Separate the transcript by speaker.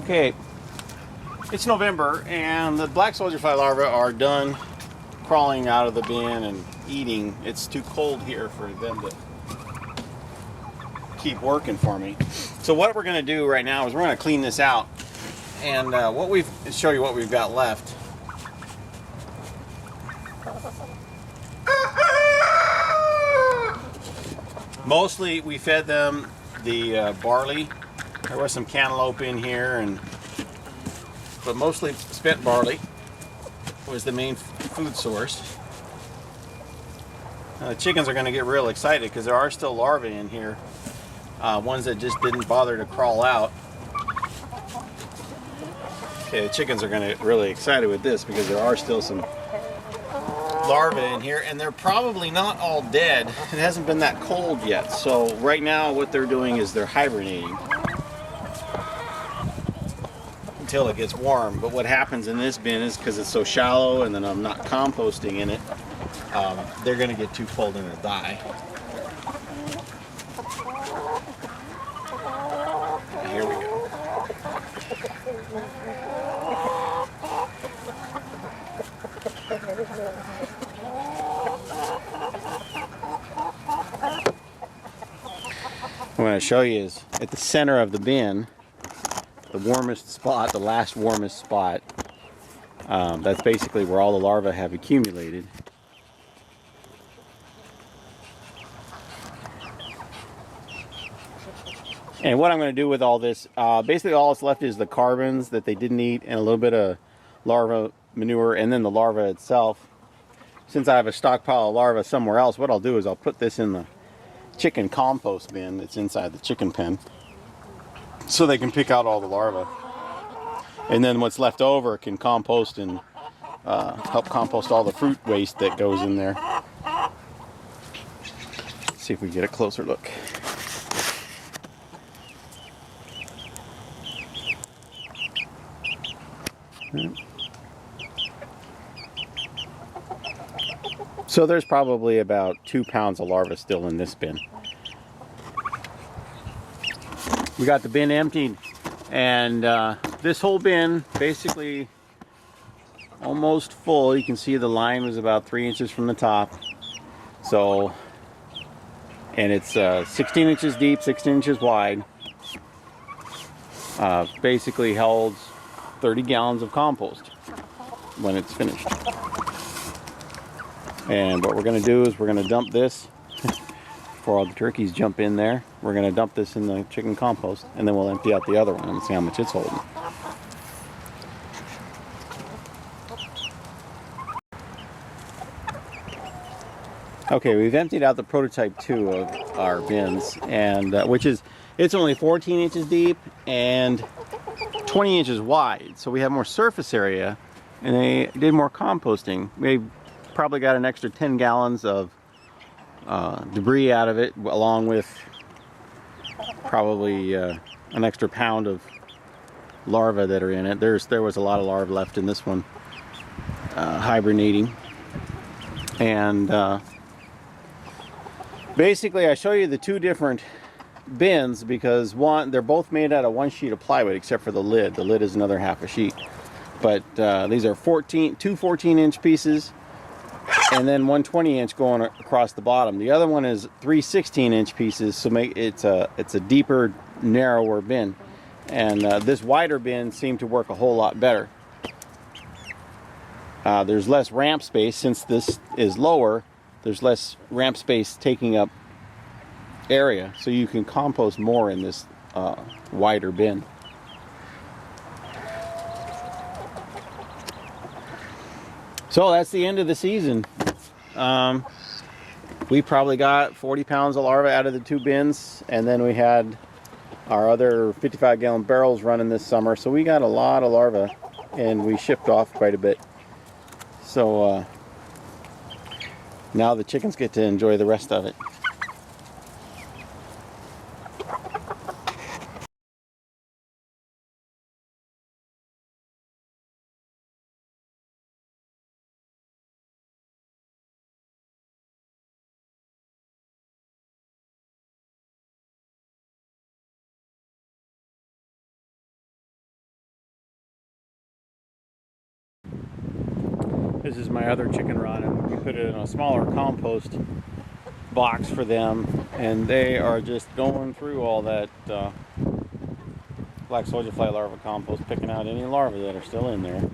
Speaker 1: Okay, it's November and the black soldier fly larvae are done crawling out of the bin and eating. It's too cold here for them to keep working for me. So what we're going to do right now is we're going to clean this out, and show you what we've got left. Mostly we fed them the barley. There was some cantaloupe in here, but mostly spent barley was the main food source. The chickens are going to get real excited because there are still larvae in here, ones that just didn't bother to crawl out. Okay, the chickens are going to get really excited with this because there are still some larvae in here, and they're probably not all dead. It hasn't been that cold yet, so right now what they're doing is they're hibernating until it gets warm. But what happens in this bin is, because it's so shallow and then I'm not composting in it, they're going to get too cold and they'll die. And here we go. What I'm going to show you is at the center of the bin, the warmest spot, the last warmest spot, that's basically where all the larvae have accumulated. And what I'm going to do with all this, basically all that's left is the carbons that they didn't eat and a little bit of larva manure, and then the larva itself. Since I have a stockpile of larvae somewhere else, what I'll do is I'll put this in the chicken compost bin that's inside the chicken pen, so they can pick out all the larvae. And then what's left over can compost and help compost all the fruit waste that goes in there. Let's see if we get a closer look. So there's probably about 2 pounds of larvae still in this bin. We got the bin emptied, and this whole bin basically almost full. You can see the line was about 3 inches from the top. So, and it's 16 inches deep, 16 inches wide. Basically holds 30 gallons of compost when it's finished. And what we're going to do is we're going to dump this before all the turkeys jump in there. We're going to dump this in the chicken compost, and then we'll empty out the other one and see how much it's holding. Okay, we've emptied out the prototype 2 of our bins, and it's only 14 inches deep and 20 inches wide, so we have more surface area, and they did more composting. We probably got an extra 10 gallons of debris out of it, along with probably an extra pound of larvae that are in it. There was a lot of larvae left in this one, hibernating. And basically I show you the two different bins because they're both made out of one sheet of plywood except for the lid. The lid is another half a sheet. But these are two 14-inch pieces, and then one 20-inch going across the bottom. The other one is 3 16-inch pieces, so it's a deeper, narrower bin. And this wider bin seemed to work a whole lot better. There's less ramp space. Since this is lower, there's less ramp space taking up area, so you can compost more in this wider bin. So that's the end of the season. We probably got 40 pounds of larvae out of the 2 bins, and then we had our other 55-gallon barrels running this summer, so we got a lot of larvae, and we shipped off quite a bit. So now the chickens get to enjoy the rest of it. This is my other chicken run, and we put it in a smaller compost box for them, and they are just going through all that black soldier fly larva compost, picking out any larvae that are still in there.